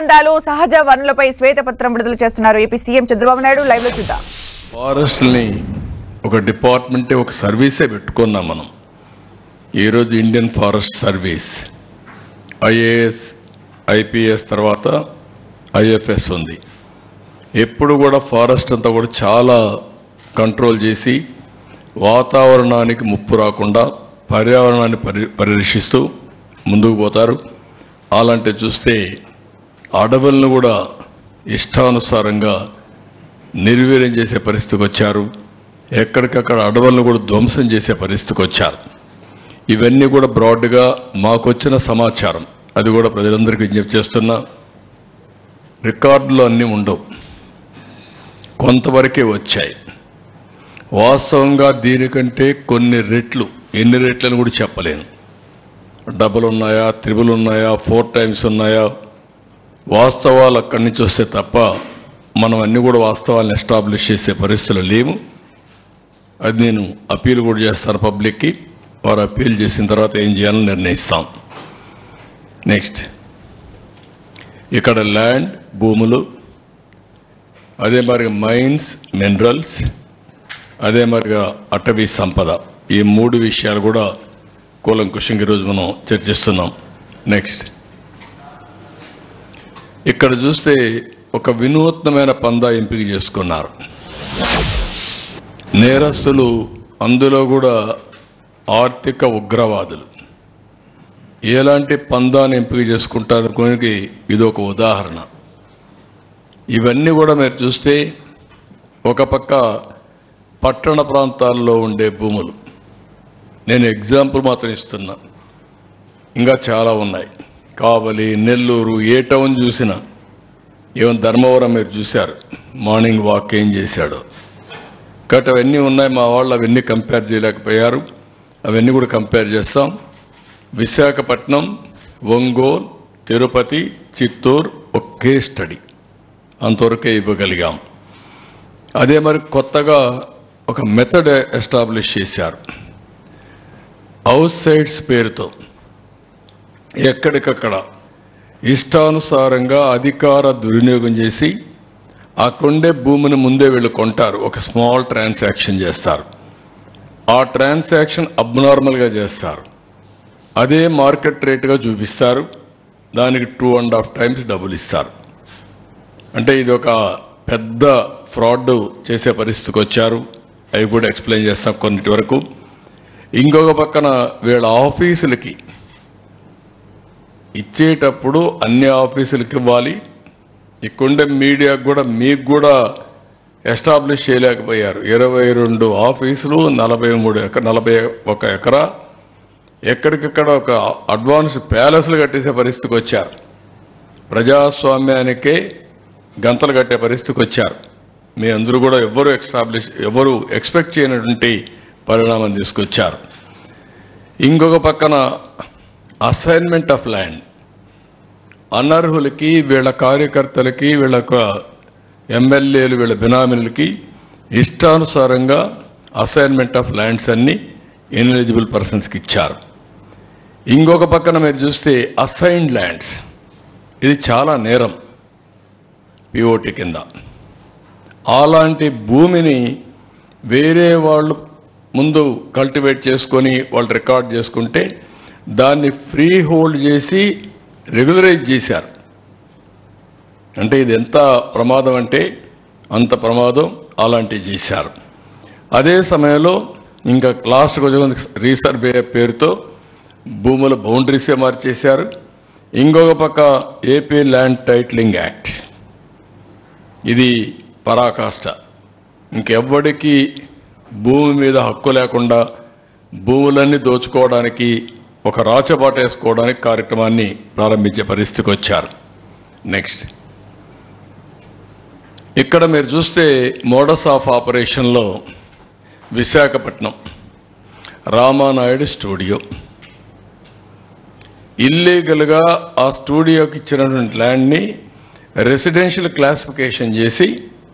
అందాలు సహజ వనరులపై శ్వేతపత్రం విడుదల చేస్తున్నారు AP CM Chandrababu Naidu. Live లో చూద్దాం. ఫారెస్ట్ ని ఒక డిపార్ట్మెంట్ ఒక సర్వీసే పెట్టుకున్నాం మనం. ఈ రోజు Indian forest service IAS IPS తర్వాత ఐఎఫ్ఎస్ ఉంది. ఎప్పుడు కూడా ఫారెస్ట్ అంతా కూడా చాలా కంట్రోల్ చేసి వాతావరణానికి ముప్పు రాకుండా పర్యావరణాన్ని పరిరక్షిస్తూ ముందుకు పోతారు. అలాంటి చూస్తే అడవులను కూడా ఇష్టానుసారంగా నిర్వీర్యం చేసే పరిస్థితికి వచ్చారు. ఎక్కడికక్కడ అడవులను కూడా ధ్వంసం చేసే పరిస్థితికి వచ్చారు. ఇవన్నీ కూడా బ్రాడ్గా మాకొచ్చిన సమాచారం, అది కూడా ప్రజలందరికీ విజ్ఞప్తి చేస్తున్నా. రికార్డులు అన్నీ ఉండవు, కొంతవరకే వచ్చాయి. వాస్తవంగా దీనికంటే కొన్ని రెట్లు, ఎన్ని రెట్లను కూడా చెప్పలేను. డబుల్ ఉన్నాయా, త్రిబుల్ ఉన్నాయా, 4 times ఉన్నాయా, వాస్తవాలు అక్కడి నుంచి వస్తే తప్ప మనం అన్ని కూడా వాస్తవాలను ఎస్టాబ్లిష్ చేసే పరిస్థితులు లేవు. అది నేను అప్పీల్ కూడా చేస్తాను పబ్లిక్కి. వారు అప్పీల్ చేసిన తర్వాత ఏం చేయాలని నిర్ణయిస్తాం. నెక్స్ట్, ఇక్కడ ల్యాండ్ భూములు, అదే మరిగా మైన్స్ మినరల్స్, అదే మరిగా అటవీ సంపద, ఈ 3 విషయాలు కూడా కూలంకుషంగా ఈరోజు మనం చర్చిస్తున్నాం. నెక్స్ట్, ఇక్కడ చూస్తే ఒక వినూత్నమైన పందా ఎంపిక చేసుకున్నారు నేరస్తులు. అందులో కూడా ఆర్థిక ఉగ్రవాదులు ఎలాంటి పందాన్ని ఎంపిక చేసుకుంటారు కొనికి ఇదొక ఉదాహరణ. ఇవన్నీ కూడా మీరు చూస్తే ఒక పక్క పట్టణ ప్రాంతాల్లో ఉండే భూములు, నేను ఎగ్జాంపుల్ మాత్రం ఇస్తున్నా, ఇంకా చాలా ఉన్నాయి. కావలి, నెల్లూరు, ఏ టౌన్ చూసినా, ఈవెన్ ధర్మవరం మీరు చూశారు మార్నింగ్ వాక్ ఏం చేశాడో. కాబట్టి అవన్నీ ఉన్నాయి. మా వాళ్ళు అవన్నీ కంపేర్ చేయలేకపోయారు. అవన్నీ కూడా కంపేర్ చేస్తాం. విశాఖపట్నం, ఒంగోలు, తిరుపతి, చిత్తూరు ఒకే స్టడీ, అంతవరకే ఇవ్వగలిగాం. అదే మరి కొత్తగా ఒక మెథడ్ ఎస్టాబ్లిష్ చేశారు. హౌస్ సైట్స్ పేరుతో ఎక్కడికక్కడ ఇష్టానుసారంగా అధికార దుర్వినియోగం చేసి అక్కడుండే భూమిని ముందే వీళ్ళు కొంటారు. ఒక స్మాల్ ట్రాన్సాక్షన్ చేస్తారు. ఆ ట్రాన్సాక్షన్ అబ్నార్మల్గా చేస్తారు. అదే మార్కెట్ రేటుగా చూపిస్తారు. దానికి 2.5 times డబ్బులు ఇస్తారు. అంటే ఇది ఒక పెద్ద ఫ్రాడ్ చేసే పరిస్థితికి వచ్చారు. అవి కూడా ఎక్స్ప్లెయిన్ చేస్తాం కొన్నిటి వరకు. ఇంకొక పక్కన వీళ్ళ ఆఫీసులకి ఇచ్చేటప్పుడు అన్ని ఆఫీసులకి ఇవ్వాలి. ఇక్కడుండే మీడియాకు కూడా మీకు కూడా ఎస్టాబ్లిష్ చేయలేకపోయారు. 22 ఆఫీసులు, 41 ఎకరా, ఎక్కడికక్కడ ఒక అడ్వాన్స్ ప్యాలెస్లు కట్టేసే పరిస్థితికి వచ్చారు. ప్రజాస్వామ్యానికే గంతలు కట్టే పరిస్థితికి వచ్చారు. మీ అందరూ కూడా ఎవరు ఎక్స్పెక్ట్ చేయనటువంటి పరిణామం తీసుకొచ్చారు. ఇంకొక పక్కన అసైన్మెంట్ ఆఫ్ ల్యాండ్, అనర్హులకి, వీళ్ళ కార్యకర్తలకి, వీళ్ళ ఎమ్మెల్యేలు, వీళ్ళ బినామీలకి ఇష్టానుసారంగా అసైన్మెంట్ ఆఫ్ ల్యాండ్స్ అన్ని ఇన్ఎలిజిబుల్ పర్సన్స్కి ఇచ్చారు. ఇంకొక పక్కన మీరు చూస్తే అసైన్డ్ ల్యాండ్స్, ఇది చాలా నేరం పిఓటి కింద. అలాంటి భూమిని వేరే వాళ్ళు ముందు కల్టివేట్ చేసుకొని వాళ్ళు రికార్డ్ చేసుకుంటే దాన్ని ఫ్రీ హోల్డ్ చేసి రెగ్యులరైజ్ చేశారు. అంటే ఇది ఎంత ప్రమాదం అంటే అంత ప్రమాదం. అలాంటివి చేశారు. అదే సమయంలో ఇంకా లాస్ట్కి వచ్చే రీసర్వే పేరుతో భూముల బౌండరీసే మార్చేశారు. ఇంకొక పక్క ఏపీ ల్యాండ్ టైటిలింగ్ యాక్ట్, ఇది పరాకాష్ట. ఇంకెవ్వడికి భూమి మీద హక్కు లేకుండా భూములన్నీ దోచుకోవడానికి, ఒక రాచబాట వేసుకోవడానికి కార్యక్రమాన్ని ప్రారంభించే పరిస్థితికి వచ్చారు. నెక్స్ట్, ఇక్కడ మీరు చూస్తే మోడస్ ఆఫ్ ఆపరేషన్లో విశాఖపట్నం రామానాయుడు స్టూడియో, ఇల్లీగల్గా ఆ స్టూడియోకి ఇచ్చినటువంటి ల్యాండ్ని రెసిడెన్షియల్ క్లాసిఫికేషన్ చేసి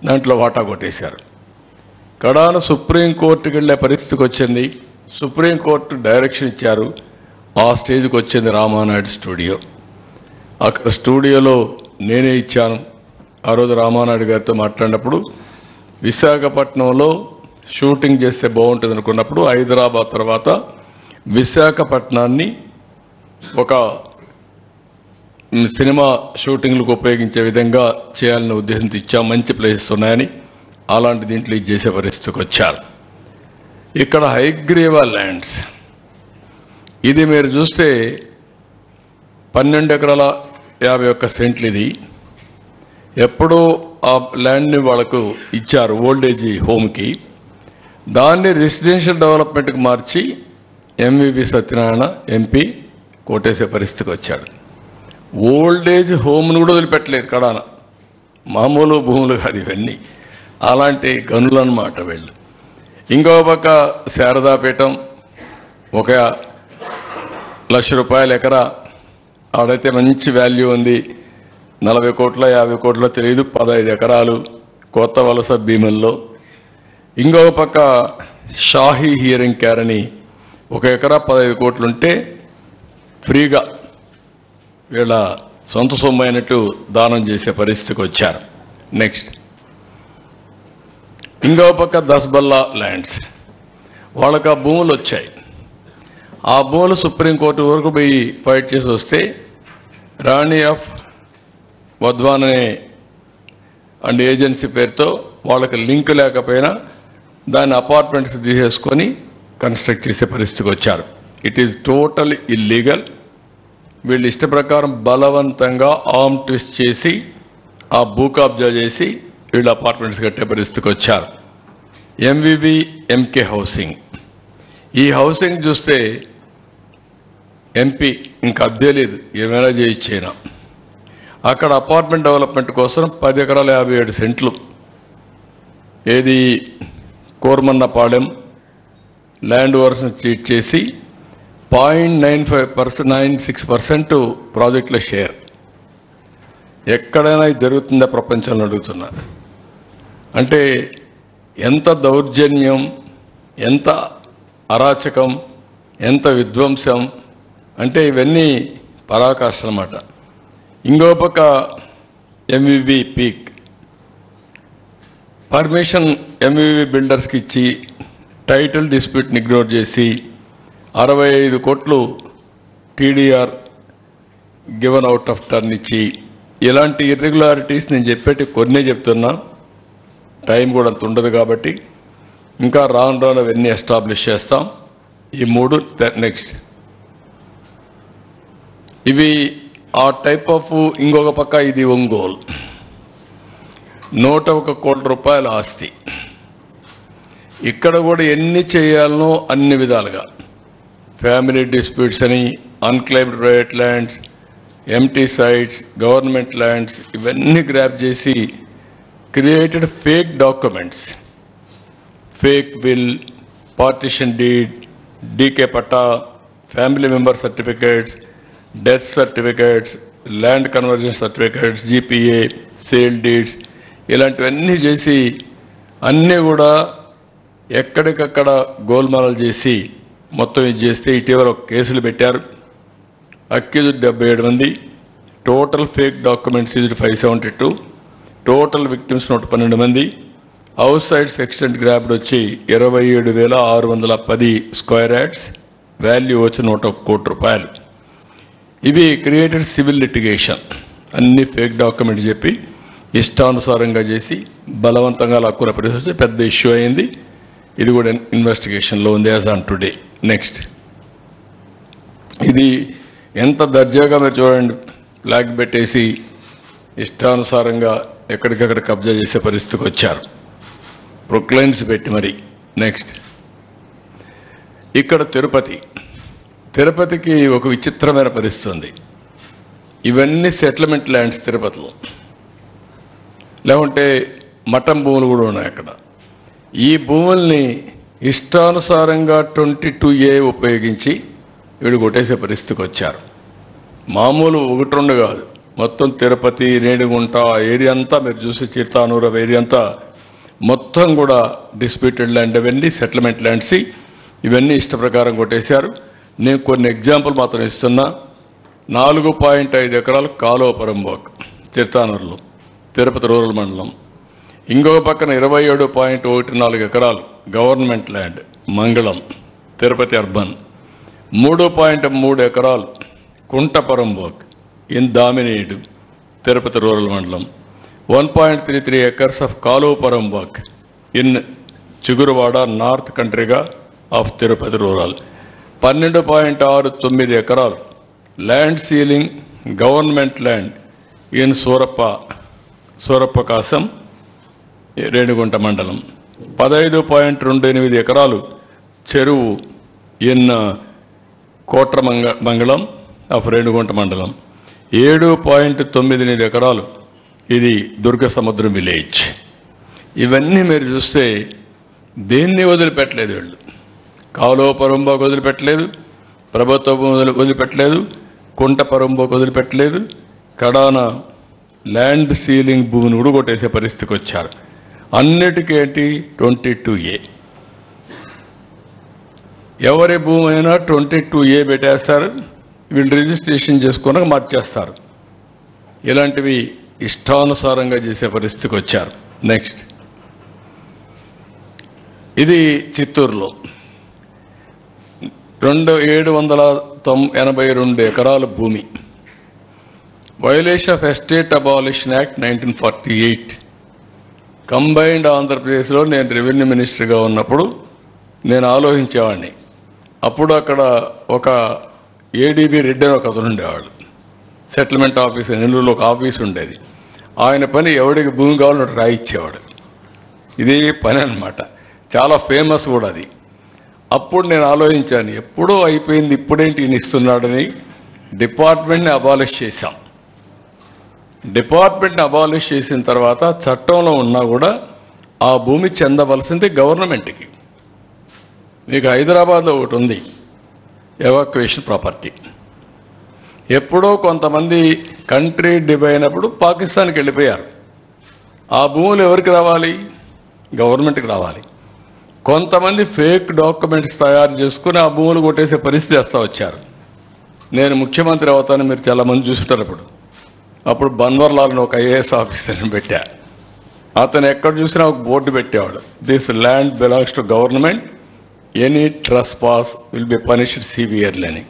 దాంట్లో వాటా కొట్టేశారు. కడాన సుప్రీంకోర్టుకి వెళ్ళే పరిస్థితికి వచ్చింది. సుప్రీంకోర్టు డైరెక్షన్ ఇచ్చారు. ఆ స్టేజ్కి వచ్చింది రామానాయుడు స్టూడియో. అక్కడ స్టూడియోలో నేనే ఇచ్చాను. ఆ రోజు రామానాయుడు గారితో మాట్లాడినప్పుడు విశాఖపట్నంలో షూటింగ్ చేస్తే బాగుంటుంది అనుకున్నప్పుడు హైదరాబాద్ తర్వాత విశాఖపట్నాన్ని ఒక సినిమా షూటింగ్లకు ఉపయోగించే విధంగా చేయాలనే ఉద్దేశంతో ఇచ్చాం. మంచి ప్లేసెస్ ఉన్నాయని అలాంటి దీంట్లో ఇది చేసే పరిస్థితికి వచ్చారు. ఇక్కడ హైగ్రీవా ల్యాండ్స్, ఇది మీరు చూస్తే 12 ఎకరాల 51 సెంట్లు. ఇది ఎప్పుడో ఆ ల్యాండ్ని వాళ్ళకు ఇచ్చారు ఓల్డేజ్ హోమ్కి. దాన్ని రెసిడెన్షియల్ డెవలప్మెంట్కి మార్చి ఎంవివి సత్యనారాయణ ఎంపీ కోటేసే పరిస్థితికి వచ్చాడు. ఓల్డేజ్ హోమ్ను కూడా వదిలిపెట్టలేదు కడాన. మామూలు భూములు కాదు ఇవన్నీ, అలాంటి గనులు అన్నమాట వీళ్ళు. ఇంకో పక్క శారదాపీఠం 1,00,000 రూపాయల ఎకరా, ఆడైతే మంచి వాల్యూ ఉంది. 40 కోట్ల 50 కోట్ల తెలియదు, 15 ఎకరాలు కొత్త వలస భీముల్లో. ఇంకో పక్క షాహీ హియరింగ్ కేర్ అని 1 ఎకరా 15 కోట్లుంటే ఫ్రీగా వీళ్ళ సొంత సొమ్ము అయినట్టు దానం చేసే పరిస్థితికి వచ్చారు. నెక్స్ట్ ఇంకో పక్క దస్బల్లా ల్యాండ్స్, వాళ్ళకి ఆ భూములు వచ్చాయి. ఆ భూములు సుప్రీంకోర్టు వరకు పోయి ఫైట్ చేసి వస్తే రాణి ఆఫ్ వధ్వాన్ అనే అండ్ ఏజెన్సీ పేరుతో వాళ్ళకి లింక్ లేకపోయినా దాన్ని అపార్ట్మెంట్స్ తీసేసుకొని కన్స్ట్రక్ట్ చేసే పరిస్థితికి వచ్చారు. It is total illegal. వీళ్ళు ఇష్ట ప్రకారం బలవంతంగా ఆర్మ్ ట్విస్ట్ చేసి ఆ భూ కబ్జా చేసి వీళ్ళు అపార్ట్మెంట్స్ కట్టే పరిస్థితికి వచ్చారు. ఎంవివి ఎంకే హౌసింగ్, ఈ హౌసింగ్ చూస్తే ఎంపీ ఇంకా అబ్దే లేదు, ఏమైనా చేయించేనా. అక్కడ అపార్ట్మెంట్ డెవలప్మెంట్ కోసం 10 ఎకరాల 57 సెంట్లు, ఏది కోర్మన్నపాలెం ల్యాండ్ ఓవర్స్ని చీట్ చేసి 0.96% ప్రాజెక్టుల షేర్. ఎక్కడైనా ఇది జరుగుతుందా ప్రపంచంలో అడుగుతున్నా. అంటే ఎంత దౌర్జన్యం, ఎంత అరాచకం, ఎంత విధ్వంసం అంటే ఇవన్నీ పరాకాష్ఠ అన్నమాట. ఇంకో పక్క ఎంవివి పీక్ పర్మిషన్ ఎంవివి బిల్డర్స్కి ఇచ్చి టైటిల్ డిస్ప్యూట్ని ఇగ్నోర్ చేసి 65 కోట్లు TDR given out of turn ఇచ్చి, ఇలాంటి ఇర్రెగ్యులారిటీస్ నేను చెప్పేటి కొన్నే చెప్తున్నా, టైం కూడా అంత ఉండదు కాబట్టి. ఇంకా రాను అవన్నీ ఎస్టాబ్లిష్ చేస్తాం. ఈ 3 నెక్స్ట్ ఇవి ఆ టైప్ ఆఫ్. ఇంకొక పక్క ఇది ఒంగోలు 101 కోట్ల రూపాయల ఆస్తి. ఇక్కడ కూడా ఎన్ని చేయాలనో అన్ని విధాలుగా ఫ్యామిలీ డిస్ప్యూట్స్ అని, unclaimed private lands, empty sites, government lands ఇవన్నీ గ్రాప్ చేసి created fake documents, fake will, partition deed, DK patta, family member certificates, death certificates, land conversion certificates, GPA, sale deeds ఇలాంటివన్నీ చేసి అన్నీ కూడా ఎక్కడికక్కడ గోల్మాలలు చేసి మొత్తం ఇది చేస్తే ఇటీవల కేసులు పెట్టారు. అక్యూజ్డ్ 77 మంది, టోటల్ ఫేక్ డాక్యుమెంట్స్ ఇది 572, టోటల్ విక్టిమ్స్ 112 మంది. హౌస్ సైడ్స్ ఎక్స్టెంట్ గ్రాబ్డ్ వచ్చి 27,610 స్క్వేర్ యార్డ్స్, వాల్యూ వచ్చి 101 కోట్ల రూపాయలు. ఇవి క్రియేటెడ్ సివిల్ లిటిగేషన్, అన్ని ఫేక్ డాక్యుమెంట్ చెప్పి ఇష్టానుసారంగా చేసి బలవంతంగా లాక్కునే పరిస్థితి పెద్ద ఇష్యూ అయింది. ఇది కూడా ఇన్వెస్టిగేషన్లో ఉంది యాజ్ ఆన్ టుడే. నెక్స్ట్ ఇది ఎంత దర్జాగా మీరు చూడండి, ఫ్లాగ్ పెట్టేసి ఇష్టానుసారంగా ఎక్కడికక్కడ కబ్జా చేసే పరిస్థితికి వచ్చారు, ప్రొక్లైన్స్ పెట్టి మరి. నెక్స్ట్ ఇక్కడ తిరుపతికి ఒక విచిత్రమైన పరిస్థితి ఉంది. ఇవన్నీ సెటిల్మెంట్ ల్యాండ్స్ తిరుపతిలో, లేకుంటే మఠం భూములు కూడా ఉన్నాయి అక్కడ. ఈ భూముల్ని ఇష్టానుసారంగా 22A ఉపయోగించి వీడు కొట్టేసే పరిస్థితికి వచ్చారు. మామూలు 1-2 కాదు, మొత్తం తిరుపతి, రేణిగుంట ఏరియా అంతా మీరు చూసి చిత్తానూరు ఏరియా అంతా మొత్తం కూడా డిస్ప్యూటెడ్ ల్యాండ్, అవన్నీ సెటిల్మెంట్ ల్యాండ్స్, ఇవన్నీ ఇష్ట ప్రకారం కొట్టేశారు. నేను కొన్ని ఎగ్జాంపుల్ మాత్రం ఇస్తున్నా. 4.5 ఎకరాలు కాలువ పరంబోక్ చిర్తానూరులో తిరుపతి రూరల్ మండలం. ఇంకొక పక్కన 27.14 ఎకరాలు గవర్నమెంట్ ల్యాండ్ మంగళం తిరుపతి అర్బన్. 3.3 ఎకరాలు కుంట పరంబోక్ ఇన్ దామినేడు తిరుపతి రూరల్ మండలం. 1.33 acres of కాలువ పరంబోక్ ఇన్ చిగురువాడ నార్త్ కంట్రీగా ఆఫ్ తిరుపతి రూరల్. 12.69 ఎకరాలు land ceiling government land in Surappakasam Renigunta మండలం. 15.28 ఎకరాలు చెరువు ఇన్ కోట్రమంగళం ఆఫ్ రేణిగుంట మండలం. 7.98 ఎకరాలు ఇది దుర్గ సముద్రం విలేజ్. ఇవన్నీ మీరు చూస్తే దేన్ని వదిలిపెట్టలేదు వీళ్ళు. కాలువ పరంబోకు వదిలిపెట్టలేదు, ప్రభుత్వం వదిలిపెట్టలేదు, కుంట పరంబోకు వదిలిపెట్టలేదు, కడాన ల్యాండ్ సీలింగ్ భూమిని ఉడగొట్టేసే పరిస్థితికి వచ్చారు. అన్నిటికేంటి 22A. ఎవరి భూమి అయినా 22A పెట్టేస్తారు, వీళ్ళు రిజిస్ట్రేషన్ చేసుకున్నాక మార్చేస్తారు. ఇలాంటివి ఇష్టానుసారంగా చేసే పరిస్థితికి వచ్చారు. నెక్స్ట్, ఇది చిత్తూరులో 782 ఎకరాల భూమి. Violation of estate abolition act 1948. Combined ఆంధ్రప్రదేశ్లో నేను రెవెన్యూ మినిస్టర్గా ఉన్నప్పుడు నేను ఆలోచించేవాడిని. అప్పుడు అక్కడ ఒక ఏడీబీ రెడ్డి అని ఒక అతను ఉండేవాడు. సెటిల్మెంట్ ఆఫీస్ నెల్లూరులో ఒక ఆఫీస్ ఉండేది. ఆయన పని ఎవడికి భూమి కావాలో రాయిచ్చేవాడు. ఇదే పని అన్నమాట. చాలా ఫేమస్ కూడా అది. అప్పుడు నేను ఆలోచించాను, ఎప్పుడో అయిపోయింది, ఇప్పుడేంటి ఈయన ఇస్తున్నాడని డిపార్ట్మెంట్ని అబాలిష్ చేశాం. డిపార్ట్మెంట్ని అబాలిష్ చేసిన తర్వాత చట్టంలో ఉన్నా కూడా ఆ భూమి చెందవలసింది గవర్నమెంట్కి. మీకు హైదరాబాద్లో ఒకటి ఉంది, ఎవాక్యుయేషన్ ప్రాపర్టీ. ఎప్పుడో కొంతమంది కంట్రీ డివైడ్ అయినప్పుడు పాకిస్తాన్కి వెళ్ళిపోయారు. ఆ భూములు ఎవరికి రావాలి? గవర్నమెంట్కి రావాలి. కొంతమంది ఫేక్ డాక్యుమెంట్స్ తయారు చేసుకుని ఆ భూములు కొట్టేసే పరిస్థితి వస్తూ వచ్చారు. నేను ముఖ్యమంత్రి అవుతాను, మీరు చాలా మంది చూస్తుంటారు. అప్పుడు బన్వర్లాల్ని ఒక ఐఏఎస్ ఆఫీసర్ని పెట్టా. అతను ఎక్కడ చూసినా ఒక బోర్డు పెట్టేవాడు, this land belongs to government, any trespass will be punished severely అని.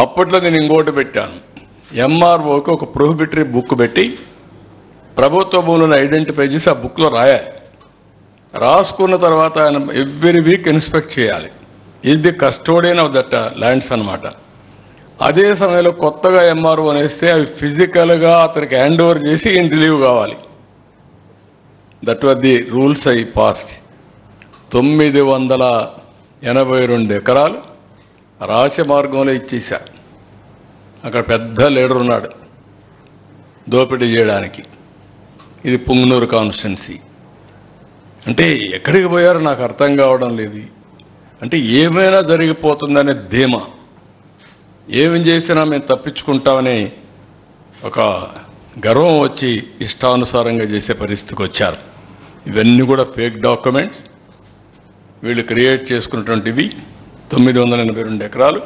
అప్పట్లో నేను ఇంకోటి పెట్టాను, ఎంఆర్ఓకి ఒక ప్రొహిబిటరీ బుక్ పెట్టి ప్రభుత్వ భూములను ఐడెంటిఫై చేసి ఆ బుక్లో రాయాలి. రాసుకున్న తర్వాత ఆయన ఎవ్రీ వీక్ ఇన్స్పెక్ట్ చేయాలి. Is the custodian of that lands అన్నమాట. అదే సమయంలో కొత్తగా ఎంఆర్ఓ అనేస్తే అవి ఫిజికల్గా అతనికి హ్యాండ్ ఓవర్ చేసి ఈయన రిలీవ్ కావాలి. That was the rules I passed. 982 ఎకరాలు రాచమార్గంలో ఇచ్చేశారు. అక్కడ పెద్ద లీడర్ ఉన్నాడు దోపిడీ చేయడానికి. ఇది పుంగనూరు కాన్స్టిట్యున్సీ. అంటే ఎక్కడికి పోయారో నాకు అర్థం కావడం లేదు. అంటే ఏమైనా జరిగిపోతుందనే ధీమా, ఏమి చేసినా మేము తప్పించుకుంటామని ఒక గర్వం వచ్చి ఇష్టానుసారంగా చేసే పరిస్థితికి వచ్చారు. ఇవన్నీ కూడా ఫేక్ డాక్యుమెంట్స్ వీళ్ళు క్రియేట్ చేసుకున్నటువంటివి. 982 ఎకరాలు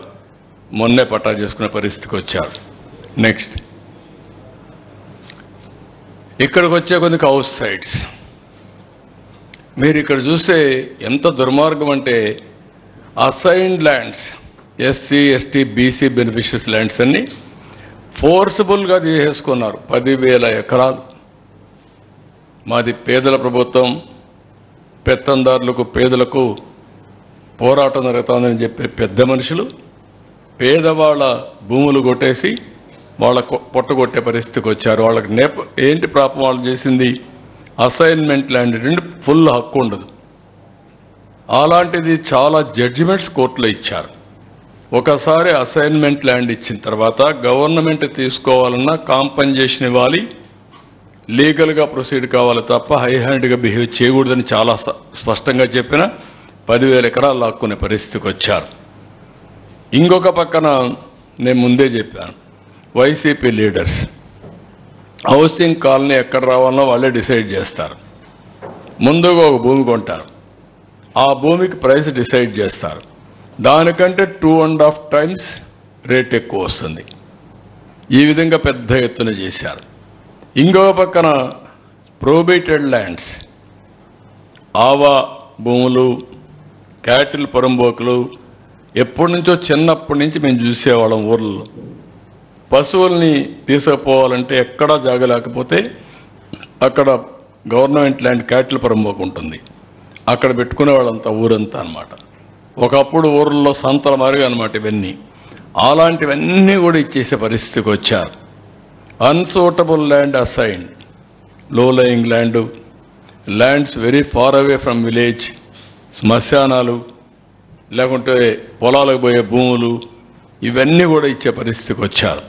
మొన్నే పట్టా చేసుకునే పరిస్థితికి వచ్చారు. నెక్స్ట్, ఇక్కడికి వచ్చే కొన్ని హౌస్ సైట్స్ మీరు ఇక్కడ చూస్తే ఎంత దుర్మార్గం అంటే, assigned lands SC ST BC beneficiaries lands అన్ని ఫోర్సిబుల్గా చేసేసుకున్నారు. 10,000 ఎకరాలు. మాది పేదల ప్రభుత్వం, పెత్తందారులకు పేదలకు పోరాటం జరుగుతుందని చెప్పే పెద్ద మనుషులు పేదవాళ్ళ భూములు కొట్టేసి వాళ్ళ పొట్టగొట్టే పరిస్థితికి వచ్చారు. వాళ్ళకి ఏంటి పాపం వాళ్ళు చేసింది? అసైన్మెంట్ ల్యాండ్ నుండి ఫుల్ హక్కు ఉండదు. అలాంటిది చాలా జడ్జిమెంట్స్ కోర్టులో ఇచ్చారు. ఒకసారి అసైన్మెంట్ ల్యాండ్ ఇచ్చిన తర్వాత గవర్నమెంట్ తీసుకోవాలన్నా కాంపన్సేషన్ ఇవ్వాలి, లీగల్గా ప్రొసీడ్ కావాలి తప్ప హై హ్యాండ్గా బిహేవ్ చేయకూడదని చాలా స్పష్టంగా చెప్పిన 10,000 ఎకరాలు లాక్కునే పరిస్థితికి వచ్చారు. ఇంకొక పక్కన నేను ముందే చెప్పాను, వైసీపీ లీడర్స్ హౌసింగ్ కాలనీ ఎక్కడ రావాలనో వాళ్ళే డిసైడ్ చేస్తారు. ముందుగా ఒక భూమి కొంటారు, ఆ భూమికి ప్రైస్ డిసైడ్ చేస్తారు. దానికంటే 2.5 times రేట్ ఎక్కువ వస్తుంది. ఈ విధంగా పెద్ద ఎత్తున చేశారు. ఇంకో పక్కన ప్రొహిబిటెడ్ ల్యాండ్స్, ఆవా భూములు, క్యాటిల్ పొరంబోకులు ఎప్పటి నుంచో చిన్నప్పటి నుంచి మేము చూసేవాళ్ళం. ఊర్లలో పశువుల్ని తీసుకుపోవాలంటే ఎక్కడా జాగా లేకపోతే అక్కడ గవర్నమెంట్ ల్యాండ్ క్యాటిల్ పొరంబోకు ఉంటుంది, అక్కడ పెట్టుకునేవాళ్ళంతా ఊరంతా అనమాట. ఒకప్పుడు ఊర్లలో సంతల మారిగా అనమాట ఇవన్నీ. అలాంటివన్నీ కూడా ఇచ్చేసే పరిస్థితికి వచ్చారు. Unsuitable land assigned, low lying land, lands very far away from village, శ్మశానాలు లేకుంటే పొలాలకు పోయే భూములు, ఇవన్నీ కూడా ఇచ్చే పరిస్థితికి వచ్చారు.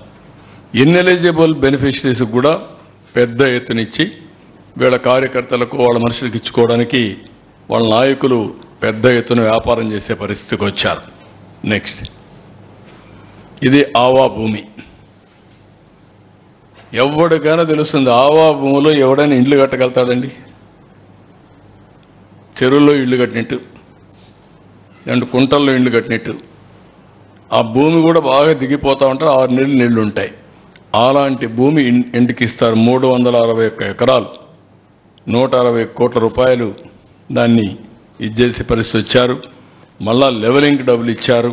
ఇన్ఎలిజిబుల్ బెనిఫిషరీస్ కూడా పెద్ద ఎత్తునిచ్చి వీళ్ళ కార్యకర్తలకు వాళ్ళ మనుషులకు ఇచ్చుకోవడానికి వాళ్ళ నాయకులు పెద్ద ఎత్తున వ్యాపారం చేసే పరిస్థితికి వచ్చారు. నెక్స్ట్, ఇది ఆవా భూమి. ఎవరికైనా తెలుస్తుంది ఆవా భూమిలో ఎవడైనా ఇండ్లు కట్టగలుగుతాడండి? చెరువుల్లో ఇళ్ళు కట్టినట్టు, అంటే కుంటల్లో ఇళ్ళు కట్టినట్టు. ఆ భూమి కూడా బాగా దిగిపోతూ ఉంటారు, 6 నెలలు నీళ్లు ఉంటాయి. అలాంటి భూమి ఇంటికి ఇస్తారు. 361 ఎకరాలు, 160 కోట్ల రూపాయలు దాన్ని ఇచ్చేసే పరిస్థితి వచ్చారు. మళ్ళా లెవెలింగ్ డబ్బులు ఇచ్చారు.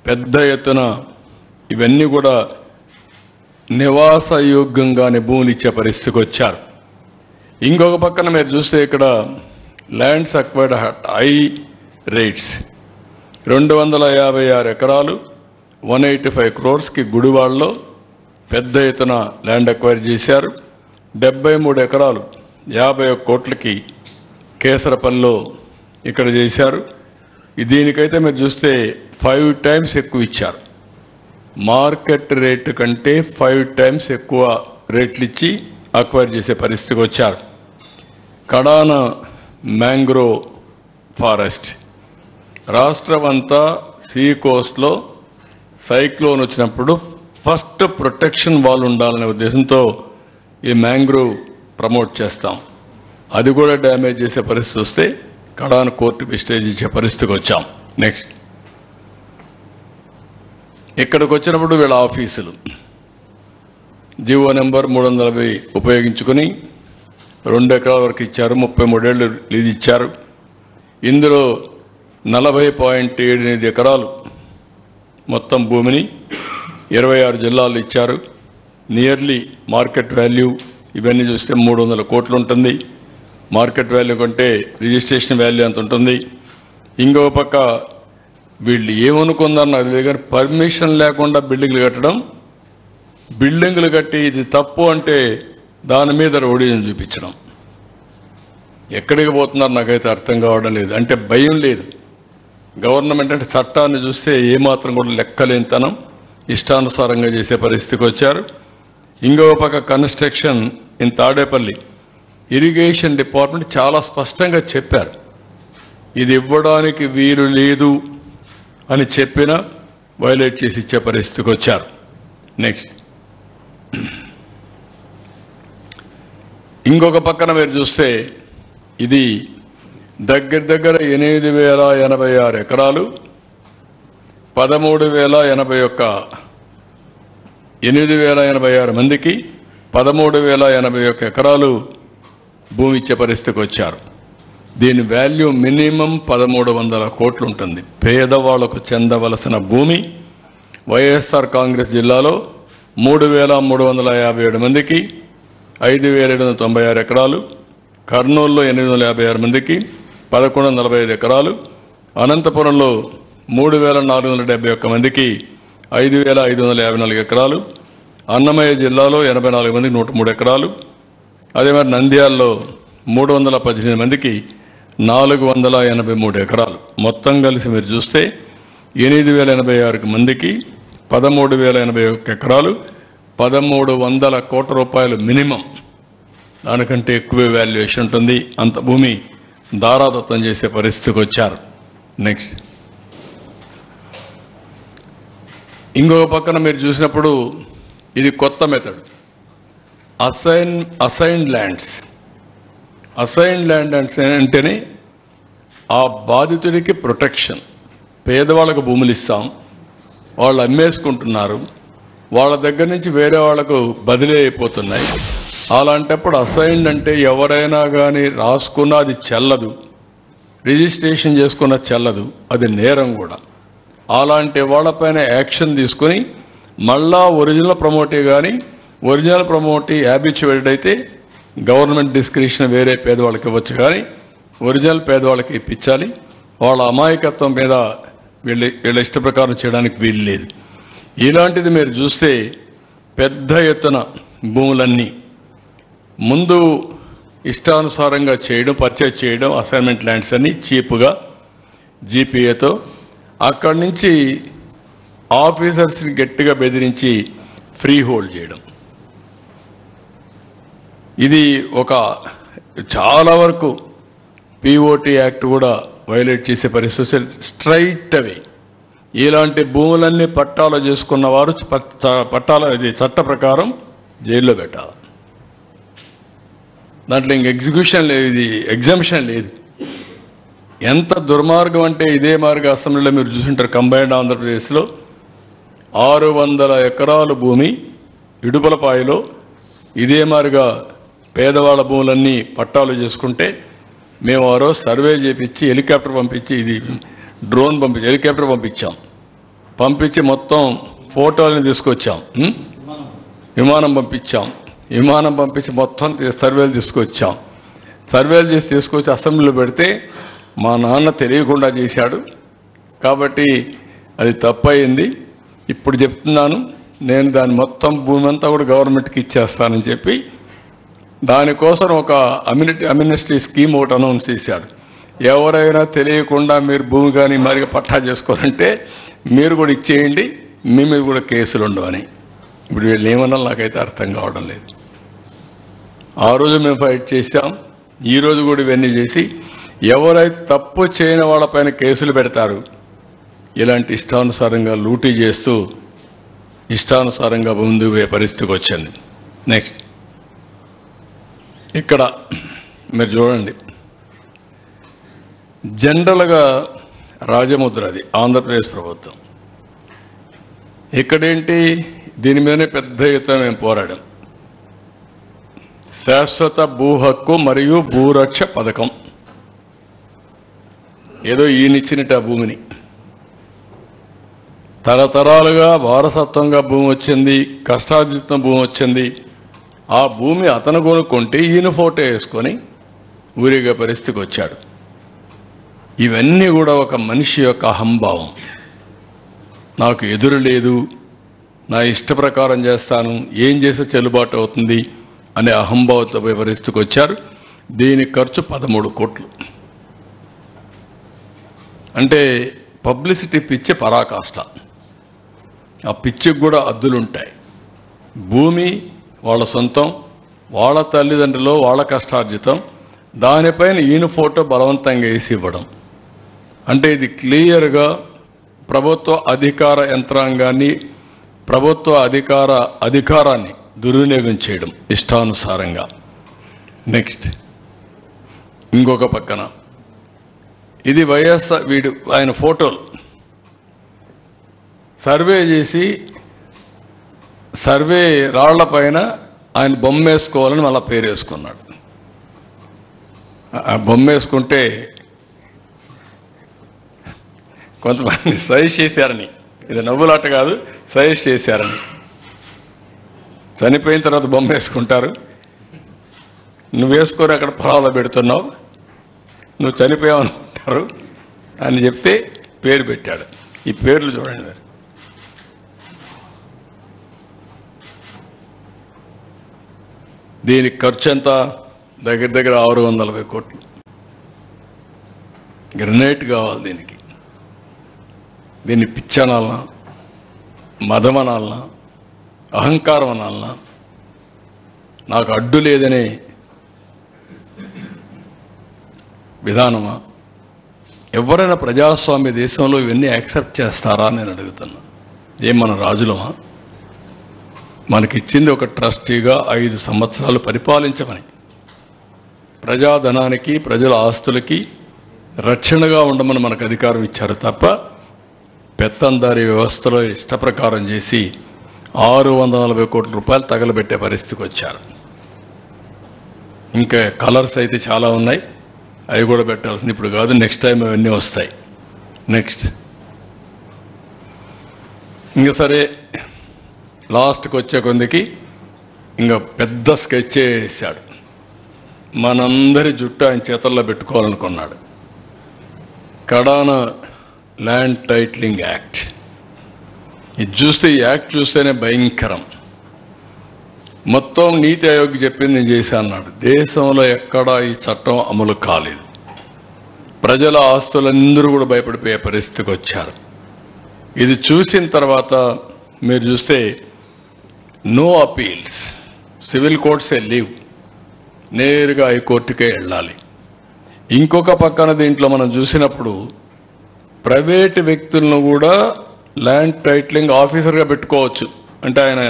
పెద్ద ఎత్తున ఇవన్నీ కూడా నివాసయోగ్యంగానే భూములు ఇచ్చే పరిస్థితికి వచ్చారు. ఇంకొక పక్కన మీరు చూస్తే ఇక్కడ lands acquired at high rates, 256 ఎకరాలు 185 క్రోర్స్కి గుడివాడలో పెద్ద ఎత్తున ల్యాండ్ అక్వైర్ చేశారు. 73 ఎకరాలు 51 కోట్లకి కేసరపల్లిలో ఇక్కడ చేశారు. దీనికైతే మీరు చూస్తే 5 టైమ్స్ ఎక్కువ ఇచ్చారు. మార్కెట్ రేటు కంటే 5 టైమ్స్ ఎక్కువ రేట్లు ఇచ్చి అక్వైర్ చేసే పరిస్థితికి వచ్చారు. కడాన మ్యాంగ్రోవ్ ఫారెస్ట్, రాష్ట్రం అంతా సీ కోస్ట్లో సైక్లోన్ వచ్చినప్పుడు ఫస్ట్ ప్రొటెక్షన్ వాల్ ఉండాలనే ఉద్దేశంతో ఈ మ్యాంగ్రోవ్ ప్రమోట్ చేస్తాం. అది కూడా డ్యామేజ్ చేసే పరిస్థితి వస్తే కడాన కోర్టుకు స్టేజ్ ఇచ్చే పరిస్థితికి వచ్చాం. నెక్స్ట్, ఇక్కడికి వచ్చినప్పుడు వీళ్ళ ఆఫీసులు జీవో నెంబర్ 340 ఉపయోగించుకుని 2 ఎకరాల వరకు ఇచ్చారు. 33 ఏళ్ళు లీజ్ ఇచ్చారు. ఇందులో 40.78 ఎకరాలు మొత్తం భూమిని 26 జిల్లాల్లో ఇచ్చారు. నియర్లీ మార్కెట్ వాల్యూ ఇవన్నీ చూస్తే 300 కోట్లు ఉంటుంది. మార్కెట్ వాల్యూ కంటే రిజిస్ట్రేషన్ వాల్యూ అంత ఉంటుంది. ఇంకో పక్క వీళ్ళు ఏమనుకుందారు నాకు తెలియదు కానీ పర్మిషన్ లేకుండా బిల్డింగ్లు కట్టడం, బిల్డింగ్లు కట్టి ఇది తప్పు అంటే దాని మీద రోడీని చూపించడం. ఎక్కడికి పోతున్నారు నాకైతే అర్థం కావడం లేదు. అంటే భయం లేదు. గవర్నమెంట్ అంటే చట్టాన్ని చూస్తే ఏమాత్రం కూడా లెక్కలేనితనం, ఇష్టానుసారంగా చేసే పరిస్థితికి వచ్చారు. ఇంకో పక్క construction in Tadepalli irrigation department చాలా స్పష్టంగా చెప్పారు ఇది ఇవ్వడానికి వీలు లేదు అని చెప్పినా వైలేట్ చేసి ఇచ్చే పరిస్థితికి వచ్చారు. నెక్స్ట్, ఇంకొక పక్కన మీరు చూస్తే ఇది దగ్గర 8,086 ఎకరాలు 8,086 మందికి 13,081 ఎకరాలు భూమి ఇచ్చే పరిస్థితికి వచ్చారు. దీని వాల్యూ మినిమం 1,300 కోట్లు ఉంటుంది. పేదవాళ్లకు చెందవలసిన భూమి వైఎస్ఆర్ కాంగ్రెస్ జిల్లాలో 3,357 మందికి 5,796 ఎకరాలు, కర్నూలులో 856 మందికి 1,145 ఎకరాలు, అనంతపురంలో 3,471 మందికి 5,554 ఎకరాలు, అన్నమయ్య జిల్లాలో 84 మందికి 103 ఎకరాలు, అదే మరి నంద్యాలలో 318 మందికి 483 ఎకరాలు. మొత్తం కలిసి మీరు చూస్తే 8,086 మందికి 13,081 ఎకరాలు, 1,300 కోట్ల రూపాయలు మినిమం, దానికంటే ఎక్కువ వాల్యుయేషన్ ఉంటుంది. అంత భూమి దారాదత్తం చేసే పరిస్థితికి వచ్చారు. నెక్స్ట్, ఇంకొక పక్కన మీరు చూసినప్పుడు ఇది కొత్త method, assigned lands. Assigned land అంటేనే ఆ బాధితుడికి ప్రొటెక్షన్. పేదవాళ్ళకు భూములు ఇస్తాం, వాళ్ళు అమ్మేసుకుంటున్నారు, వాళ్ళ దగ్గర నుంచి వేరే వాళ్లకు బదిలీ అయిపోతున్నాయి. అలాంటప్పుడు అసైన్డ్ అంటే ఎవరైనా కానీ రాసుకున్నా అది చెల్లదు, రిజిస్ట్రేషన్ చేసుకున్న చెల్లదు, అది నేరం కూడా. అలాంటి వాళ్ళపైన యాక్షన్ తీసుకుని మళ్ళా ఒరిజినల్ ప్రమోటీ కానీ ఒరిజినల్ ప్రమోటీ హ్యాబిచువేటెడ్ అయితే గవర్నమెంట్ డిస్క్రిప్షన్ వేరే పేదవాళ్ళకి ఇవ్వచ్చు, కానీ ఒరిజినల్ పేదవాళ్ళకి ఇప్పించాలి. వాళ్ళ అమాయకత్వం మీద వీళ్ళ ఇష్ట ప్రకారం చేయడానికి వీలు లేదు. ఇలాంటిది మీరు చూస్తే పెద్ద ఎత్తున భూములన్నీ ముందు ఇష్టానుసారంగా చేయడం, పర్చేజ్ చేయడం, అసైన్మెంట్ ల్యాండ్స్ అన్ని చీప్గా జీపీఏతో, అక్కడి నుంచి ఆఫీసర్స్ని గట్టిగా బెదిరించి ఫ్రీ హోల్డ్ చేయడం. ఇది ఒక చాలా వరకు పిఓటి యాక్ట్ కూడా వైలేట్ చేసే పరిస్థితి. స్ట్రైట్ అవే ఇలాంటి భూములన్నీ పట్టాలు చేసుకున్న వారు ఇది చట్ట ప్రకారం జైల్లో పెట్టాలి. దాంట్లో ఇంక ఎగ్జిక్యూషన్ లేదు, ఇది ఎగ్జంప్షన్ లేదు. ఎంత దుర్మార్గం అంటే ఇదే మార్గ అసెంబ్లీలో మీరు చూసుంటారు. కంబైన్డ్ ఆంధ్రప్రదేశ్లో 600 ఎకరాల భూమి ఇడుపులపాయలో ఇదే మారిగా పేదవాళ్ళ భూములన్నీ పట్టాలు చేసుకుంటే మేము ఆ రోజు సర్వే చేపించి హెలికాప్టర్ పంపించి, ఇది డ్రోన్ పంపించి హెలికాప్టర్ పంపించి మొత్తం ఫోటోలను తీసుకొచ్చాం, విమానం పంపించి మొత్తం సర్వేలు తీసుకొచ్చాం. సర్వేలు చేసి తీసుకొచ్చి అసెంబ్లీలో పెడితే మా నాన్న తెలియకుండా చేశాడు కాబట్టి అది తప్పయింది. ఇప్పుడు చెప్తున్నాను, నేను దాని మొత్తం భూమి అంతా కూడా గవర్నమెంట్కి ఇచ్చేస్తానని చెప్పి దానికోసం ఒక అమ్యూనిటీ స్కీమ్ ఒకటి అనౌన్స్ చేశాడు. ఎవరైనా తెలియకుండా మీరు భూమి కానీ మరిగా పట్టా చేసుకోవాలంటే మీరు కూడా ఇచ్చేయండి, మీ మీద కూడా కేసులు ఉండవని. ఇప్పుడు వీళ్ళు ఏమన్నా నాకైతే అర్థం కావడం లేదు. ఆ రోజు మేము ఫైట్ చేశాం, ఈ రోజు కూడా ఇవన్నీ చేసి ఎవరైతే తప్పు చేయని వాళ్ళపైన కేసులు పెడతారు, ఇలాంటి ఇష్టానుసారంగా లూటీ చేస్తూ ఇష్టానుసారంగా ముందుకు పోయే పరిస్థితికి వచ్చింది. నెక్స్ట్ ఇక్కడ మీరు చూడండి, జనరల్గా రాజముద్ర అది ఆంధ్రప్రదేశ్ ప్రభుత్వం. ఇక్కడేంటి, దీని మీదనే పెద్ద ఎత్తున మేము పోరాడాం. శాశ్వత భూ హక్కు మరియు భూరక్ష పథకం, ఏదో ఈయనిచ్చినట్టు ఆ భూమిని తరతరాలుగా వారసత్వంగా భూమి వచ్చింది, కష్టార్జితం భూమి వచ్చింది. ఆ భూమి అతను కొనుక్కుంటే ఈయన ఫోటో వేసుకొని ఊరిగే పరిస్థితికి వచ్చాడు. ఇవన్నీ కూడా ఒక మనిషి యొక్క అహంభావం. నాకు ఎదురు లేదు, నా ఇష్ట ప్రకారం చేస్తాను, ఏం చేస్తే చెల్లుబాటు అవుతుంది అనే అహంభావంతో పోయే పరిస్థితికి వచ్చారు. దీని ఖర్చు 13 కోట్లు. అంటే పబ్లిసిటీ పిచ్చి పరాకాష్ట. ఆ పిచ్చికి కూడా అద్దులుంటాయి. భూమి వాళ్ళ సొంతం, వాళ్ళ తల్లిదండ్రులు, వాళ్ళ కష్టార్జితం, దానిపైన ఈయన ఫోటో బలవంతంగా వేసి ఇవ్వడం. అంటే ఇది క్లియర్గా ప్రభుత్వ అధికార యంత్రాంగాన్ని, ప్రభుత్వ అధికారాన్ని దుర్వినియోగం చేయడం ఇష్టానుసారంగా. నెక్స్ట్ ఇంకొక పక్కన ఇది వైఎస్ఆర్ ఆయన ఫోటోలు సర్వే చేసి సర్వే రాళ్లపైన ఆయన బొమ్మ వేసుకోవాలని మళ్ళీ పేరు వేసుకున్నాడు. ఆ బొమ్మ వేసుకుంటే కొంతమంది సజెస్ట్ చేశారని, ఇది నవ్వులాట కాదు, సజెస్ట్ చేశారని. చనిపోయిన తర్వాత బొమ్మ వేసుకుంటారు, నువ్వు వేసుకొని అక్కడ పొలాల్లో పెడుతున్నావు, నువ్వు చనిపోయావనుకుంటారు అని చెప్తే పేరు పెట్టాడు. ఈ పేర్లు చూడండి మరి. దీనికి ఖర్చు ఎంత? దగ్గర దగ్గర 640 కోట్లు. గ్రనైట్ కావాలి దీనికి. దీన్ని పిచ్చనాలనా, మదమనాలనా, అహంకారం అనాలనా, నాకు అడ్డు లేదనే విధానమా? ఎవరైనా ప్రజాస్వామ్య దేశంలో ఇవన్నీ యాక్సెప్ట్ చేస్తారా నేను అడుగుతున్నా. ఏం మన రాజులమా? మనకిచ్చింది ఒక ట్రస్టీగా 5 సంవత్సరాలు పరిపాలించమని, ప్రజాధనానికి ప్రజల ఆస్తులకి రక్షణగా ఉండమని మనకు అధికారం ఇచ్చారు తప్ప పెత్తందారీ వ్యవస్థలో ఇష్టప్రకారం చేసి 640 కోట్ల రూపాయలు తగలబెట్టే పరిస్థితికి వచ్చారు. ఇంకా కలర్స్ అయితే చాలా ఉన్నాయి, అవి కూడా పెట్టాల్సింది ఇప్పుడు కాదు, నెక్స్ట్ టైం అవన్నీ వస్తాయి. నెక్స్ట్ ఇంకా సరే లాస్ట్కి వచ్చే కొందికి ఇంకా పెద్ద స్కెచ్ వేసాడు. మనందరి జుట్టు ఆయన చేతల్లో పెట్టుకోవాలనుకున్నాడు. కడాన ల్యాండ్ టైటిలింగ్ యాక్ట్. ఇది చూస్తే ఈ యాక్ట్ చూస్తేనే భయంకరం. మొత్తం నీతి ఆయోగ్ చెప్పింది నేను చేశాను అన్నాడు. దేశంలో ఎక్కడా ఈ చట్టం అమలు కాలేదు. ప్రజల ఆస్తులందరూ కూడా భయపడిపోయే పరిస్థితికి వచ్చారు. ఇది చూసిన తర్వాత మీరు చూస్తే నో అపీల్స్, సివిల్ కోర్ట్సే లీవ్, నేరుగా హైకోర్టుకే వెళ్ళాలి. ఇంకొక పక్కన దీంట్లో మనం చూసినప్పుడు ప్రైవేటు వ్యక్తులను కూడా ల్యాండ్ టైటిలింగ్ ఆఫీసర్గా పెట్టుకోవచ్చు. అంటే ఆయన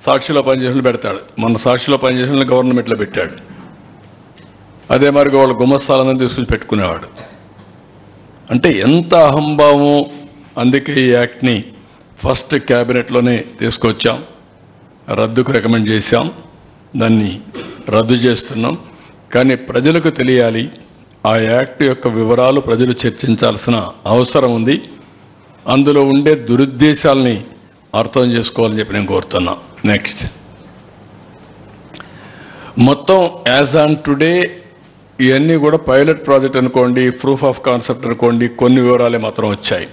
సాక్షిలో పనిచేసిన పెడతాడు. మన సాక్షిలో పనిచేసిన గవర్నమెంట్లో పెట్టాడు. అదే మరి వాళ్ళ గుమస్తాలందరూ తీసుకుని పెట్టుకునేవాడు. అంటే ఎంత అహంభావం. అందుకే ఈ యాక్ట్ని ఫస్ట్ క్యాబినెట్లోనే తీసుకొచ్చాం, రద్దుకు రికమెండ్ చేశాం, దాన్ని రద్దు చేస్తున్నాం. కానీ ప్రజలకు తెలియాలి, ఆ యాక్ట్ యొక్క వివరాలు ప్రజలు చర్చించాల్సిన అవసరం ఉంది. అందులో ఉండే దురుద్దేశాలని అర్థం చేసుకోవాలని చెప్పి నేను కోరుతున్నా. నెక్స్ట్ మొత్తం యాజ్ ఆన్ టుడే ఇవన్నీ కూడా పైలట్ ప్రాజెక్ట్ అనుకోండి, ప్రూఫ్ ఆఫ్ కాన్సెప్ట్ అనుకోండి, కొన్ని వివరాలే మాత్రం వచ్చాయి.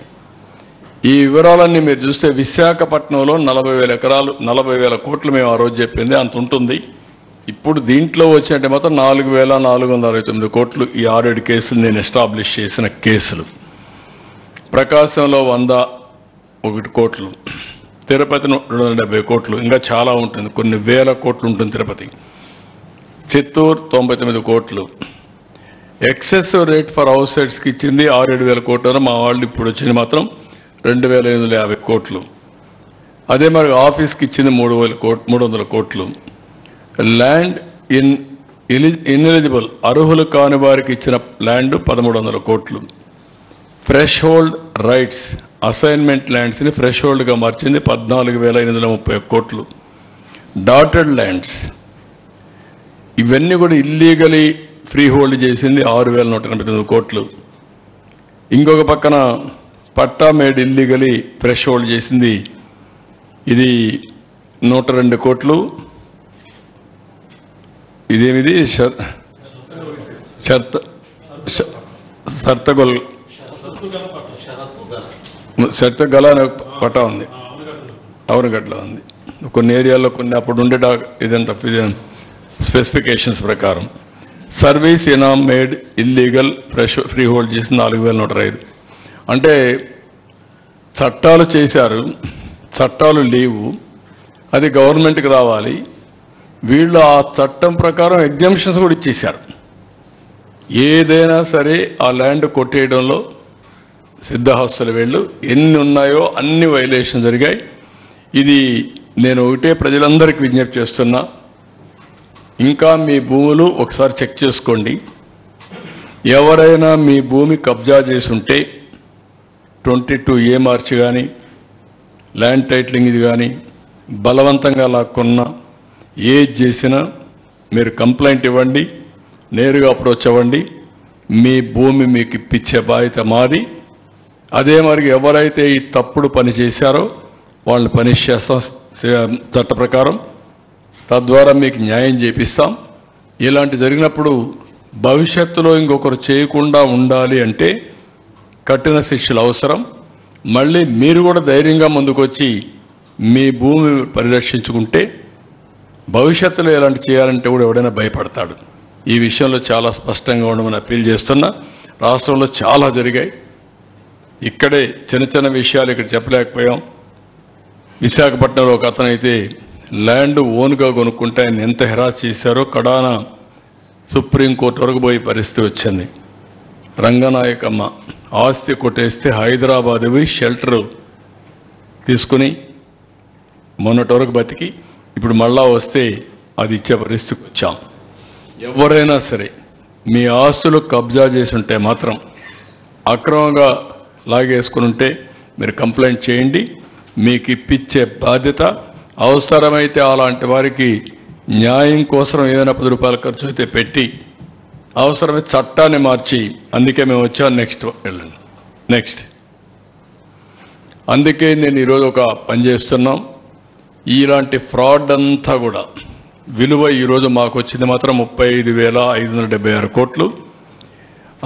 ఈ వివరాలన్నీ మీరు చూస్తే విశాఖపట్నంలో 40,000 ఎకరాలు 40,000 కోట్లు మేము ఆ రోజు చెప్పింది అంత ఉంటుంది. ఇప్పుడు దీంట్లో వచ్చినట్టే మాత్రం 4,469 కోట్లు. ఈ 6-7 కేసులు నేను ఎస్టాబ్లిష్ చేసిన కేసులు. ప్రకాశంలో 101 కోట్లు, తిరుపతి 270 కోట్లు, ఇంకా చాలా ఉంటుంది, కొన్ని వేల కోట్లు ఉంటుంది తిరుపతి. చిత్తూరు 99 కోట్లు. ఎక్సెసివ్ రేట్ ఫర్ హౌస్ సైట్స్కి ఇచ్చింది 6-7 కోట్లు. మా వాళ్ళు ఇప్పుడు వచ్చింది మాత్రం 2,850 కోట్లు. అదే మరి ఆఫీస్కి ఇచ్చింది 300 కోట్లు. ల్యాండ్ ఇన్ఎలిజిబుల్ అర్హులు కాని వారికి ఇచ్చిన ల్యాండ్ 1,300 కోట్లు. ఫ్రెష్ హోల్డ్ రైట్స్ అసైన్మెంట్ ల్యాండ్స్ని ఫ్రెష్ హోల్డ్గా మార్చింది 14,830 కోట్లు. డాటెడ్ ల్యాండ్స్ ఇవన్నీ కూడా ఇల్లీగలీ ఫ్రీ హోల్డ్ చేసింది 6,189 కోట్లు. ఇంకొక పక్కన పట్టా మేడ్ ఇల్లీగలీ ఫ్రెష్ హోల్డ్ చేసింది ఇది 102 కోట్లు. ఇదేమిది షర్తగల అనే పట్టా ఉంది, అవనగడ్డలో ఉంది. కొన్ని ఏరియాల్లో కొన్ని అప్పుడు ఉండే ఇదంతా స్పెసిఫికేషన్స్ ప్రకారం. సర్వీస్ ఇనామ్ మేడ్ ఇల్లీగల్ ఫ్రీ హోల్డ్ చేసి 4,105. అంటే చట్టాలు చేశారు, చట్టాలు లేవు, అది గవర్నమెంట్కి రావాలి. వీళ్ళు ఆ చట్టం ప్రకారం ఎగ్జామ్షన్స్ కూడా ఇచ్చేశారు. ఏదైనా సరే ఆ ల్యాండ్ కొట్టేయడంలో సిద్ధహస్తులు వీళ్ళు ఎన్ని ఉన్నాయో అన్ని వైలేషన్ జరిగాయి. ఇది నేను ఒకటే ప్రజలందరికీ విజ్ఞప్తి చేస్తున్నా, ఇంకా మీ భూములు ఒకసారి చెక్ చేసుకోండి. ఎవరైనా మీ భూమి కబ్జా చేసుంటే 22A మార్చి కానీ ల్యాండ్ టైటిలింగ్ ఇది కానీ బలవంతంగా లాక్కున్నా ఏది చేసినా మీరు కంప్లైంట్ ఇవ్వండి, నేరుగా అప్రోచ్ అవ్వండి. మీ భూమి మీకు ఇప్పించే బాధ్యత మాది. అదే మరి ఎవరైతే ఈ తప్పుడు పని చేశారో వాళ్ళని పనిష్ చేస్తాం చట్ట ప్రకారం. తద్వారా మీకు న్యాయం చేపిస్తాం. ఇలాంటి జరిగినప్పుడు భవిష్యత్తులో ఇంకొకరు చేయకుండా ఉండాలి అంటే కఠిన శిక్షలు అవసరం. మళ్ళీ మీరు కూడా ధైర్యంగా ముందుకొచ్చి మీ భూమి పరిరక్షించుకుంటే భవిష్యత్తులో ఎలాంటి చేయాలంటే కూడా ఎవడైనా భయపడతాడు. ఈ విషయంలో చాలా స్పష్టంగా ఉండమని అప్పీల్ చేస్తున్నా. రాష్ట్రంలో చాలా జరిగాయి. ఇక్కడే చిన్న చిన్న విషయాలు ఇక్కడ చెప్పలేకపోయాం. విశాఖపట్నంలో ఒక అతనైతే ల్యాండ్ ఓన్గా కొనుక్కుంటే ఆయన ఎంత హెరాస్ చేశారో కడాన సుప్రీంకోర్టు వరకు పోయే పరిస్థితి వచ్చింది. రంగనాయకమ్మ ఆస్తి కొట్టేస్తే హైదరాబాద్ పోయి షెల్టర్ తీసుకుని మొన్నటి వరకు బతికి ఇప్పుడు మళ్ళా వస్తే అది ఇచ్చే పరిస్థితికి వచ్చాం. ఎవరైనా సరే మీ ఆస్తులు కబ్జా చేసి ఉంటే మాత్రం అక్రమంగా లాగేసుకుని ఉంటే మీరు కంప్లైంట్ చేయండి. మీకు ఇప్పించే బాధ్యత అవసరమైతే అలాంటి వారికి న్యాయం కోసం ఏదైనా 10 రూపాయల ఖర్చు అయితే పెట్టి అవసరమైతే చట్టాన్ని మార్చి, అందుకే మేము వచ్చాం. నెక్స్ట్ అందుకే నేను ఈరోజు ఒక పని చేస్తున్నాం. ఇలాంటి ఫ్రాడ్ అంతా కూడా విలువ ఈరోజు మాకు వచ్చింది మాత్రం 35,576 కోట్లు.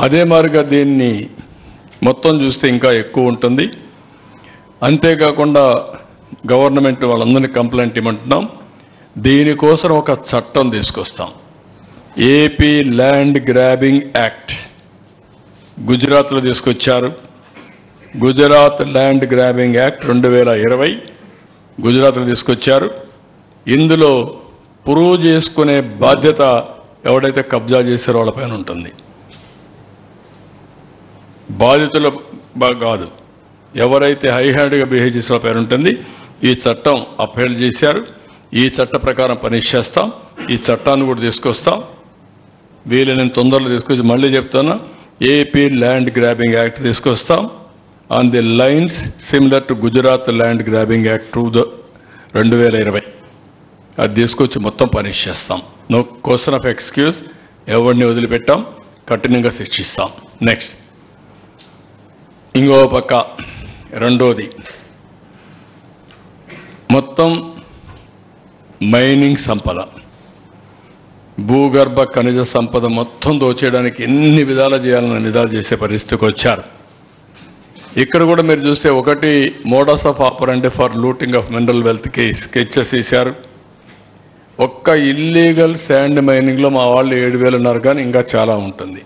అదే మాదిరిగా దీన్ని మొత్తం చూస్తే ఇంకా ఎక్కువ ఉంటుంది. అంతేకాకుండా గవర్నమెంట్ వాళ్ళందరినీ కంప్లైంట్ ఇవ్వమంటున్నాం. దీనికోసం ఒక చట్టం తీసుకొస్తాం. ఏపీ ల్యాండ్ గ్రాబింగ్ యాక్ట్ గుజరాత్లో తీసుకొచ్చారు. గుజరాత్ ల్యాండ్ గ్రాబింగ్ యాక్ట్ 2020 గుజరాత్లో తీసుకొచ్చారు. ఇందులో ప్రూవ్ చేసుకునే బాధ్యత ఎవడైతే కబ్జా చేశారో వాళ్ళపైన ఉంటుంది. బాధితుల కాదు, ఎవరైతే హై హ్యాండ్గా బిహేవ్ చేసే వాళ్ళ పైన ఉంటుంది. ఈ చట్టం అప్హెల్డ్ చేశారు. ఈ చట్ట ప్రకారం పనిష్ చేస్తాం. ఈ చట్టాన్ని కూడా తీసుకొస్తాం. వీళ్ళని తొందరలో తీసుకొచ్చి మళ్ళీ చెప్తాను, ఏపీ ల్యాండ్ గ్రాబింగ్ యాక్ట్ తీసుకొస్తాం on the lines similar to Gujarat land grabbing act 2020. అది తీసుకొచ్చి మొత్తం పనిష్ చేస్తాం. No question of excuse. ఎవరిని వదిలిపెట్టాం, కఠినంగా శిక్షిస్తాం. నెక్స్ట్ ఇంకో పక్క రెండోది, మొత్తం మైనింగ్ సంపద, భూగర్భ ఖనిజ సంపద మొత్తం దోచేయడానికి ఎన్ని విధాలు చేయాలన్న విధాలు చేసే పరిస్థితికి వచ్చారు. ఇక్కడ కూడా మీరు చూస్తే ఒకటి modus of operandi for looting of mineral వెల్త్కి స్కెచెస్ వేశారు. ఒక్క ఇల్లీగల్ శాండ్ మైనింగ్లో మా వాళ్ళు 7,000 ఉన్నారు, కానీ ఇంకా చాలా ఉంటుంది.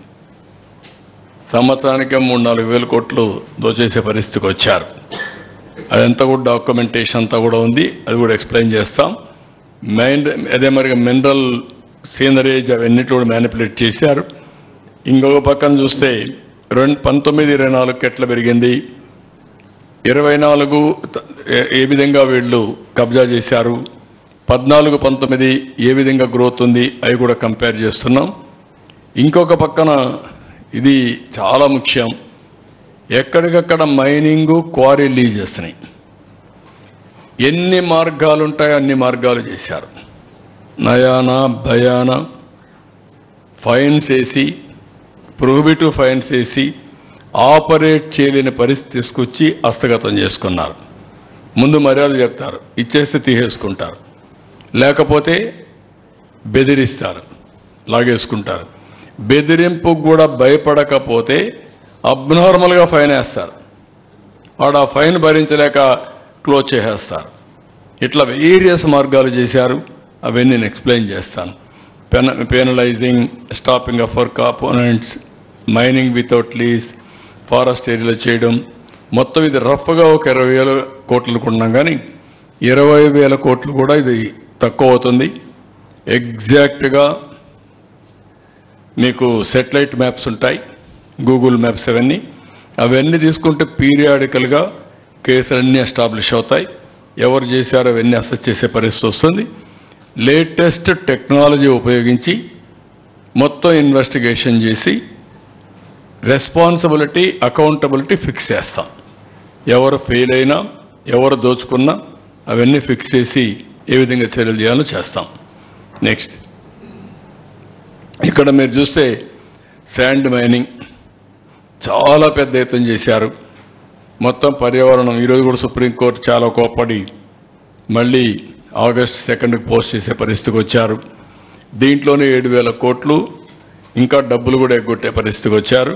సంవత్సరానికే 3-4 వేల కోట్లు దోచేసే పరిస్థితికి వచ్చారు. అదంతా కూడా డాక్యుమెంటేషన్ అంతా కూడా ఉంది. అది కూడా ఎక్స్ప్లెయిన్ చేస్తాం. అదే మరిగా మినరల్ సీనరేజ్ అవన్నిటి కూడా మ్యానిపులేట్ చేశారు. ఇంకొక పక్కన చూస్తే 19-24 ఎట్లా పెరిగింది, 24 ఏ విధంగా వీళ్ళు కబ్జా చేశారు, 14-19 ఏ విధంగా గ్రోత్ ఉంది, అవి కూడా కంపేర్ చేస్తున్నాం. ఇంకొక పక్కన ఇది చాలా ముఖ్యం, ఎక్కడికక్కడ మైనింగు క్వారీ లీజ్ చేస్తున్నాయి. ఎన్ని మార్గాలు ఉంటాయో అన్ని మార్గాలు చేశారు. నయానా భయానా ఫైన్స్ వేసి, ప్రొహిబిటివ్ ఫైన్స్ వేసి ఆపరేట్ చేయలేని పరిస్థితి తీసుకొచ్చి హస్తగతం చేసుకున్నారు. ముందు మర్యాద చెప్తారు, ఇచ్చేస్తే తీసేసుకుంటారు, లేకపోతే బెదిరిస్తారు, లాగేసుకుంటారు. బెదిరింపుకు కూడా భయపడకపోతే అబ్నార్మల్గా ఫైన్ వేస్తారు. వాడు ఆ ఫైన్ భరించలేక క్లోజ్ చేసేస్తారు. ఇట్లా వేరియస్ మార్గాలు చేశారు. అవన్నీ నేను ఎక్స్ప్లెయిన్ చేస్తాను. Penalising, stopping of for components, mining without lease, forest ఏరియాలో చేయడం, మొత్తం ఇది రఫ్గా ఒక 20,000 కోట్లకు ఉన్నాం, కానీ 20,000 కోట్లు కూడా ఇది తక్కువ అవుతుంది. ఎగ్జాక్ట్గా మీకు సెటిలైట్ మ్యాప్స్ ఉంటాయి, గూగుల్ మ్యాప్స్, అవన్నీ తీసుకుంటే పీరియాడికల్గా కేసులన్నీ ఎస్టాబ్లిష్ అవుతాయి. ఎవరు చేశారో అవన్నీ అసెస్ చేసే పరిస్థితి వస్తుంది. లేటెస్ట్ టెక్నాలజీ ఉపయోగించి మొత్తం ఇన్వెస్టిగేషన్ చేసి రెస్పాన్సిబిలిటీ, అకౌంటబిలిటీ ఫిక్స్ చేస్తాం. ఎవరు ఫెయిల్ అయినా, ఎవరు దోచుకున్నా అవన్నీ ఫిక్స్ చేసి ఏ విధంగా చర్యలు చేయాలో చేస్తాం. నెక్స్ట్ ఇక్కడ మీరు చూస్తే శాండ్ మైనింగ్ చాలా పెద్ద ఎత్తున చేశారు. మొత్తం పర్యావరణం ఈరోజు కూడా సుప్రీంకోర్టు చాలా కోప్పడి మళ్ళీ ఆగస్టు 2కి పోస్ట్ చేసే పరిస్థితికి వచ్చారు. దీంట్లోనే 7,000 కోట్లు ఇంకా డబ్బులు కూడా ఎగ్గొట్టే పరిస్థితికి వచ్చారు.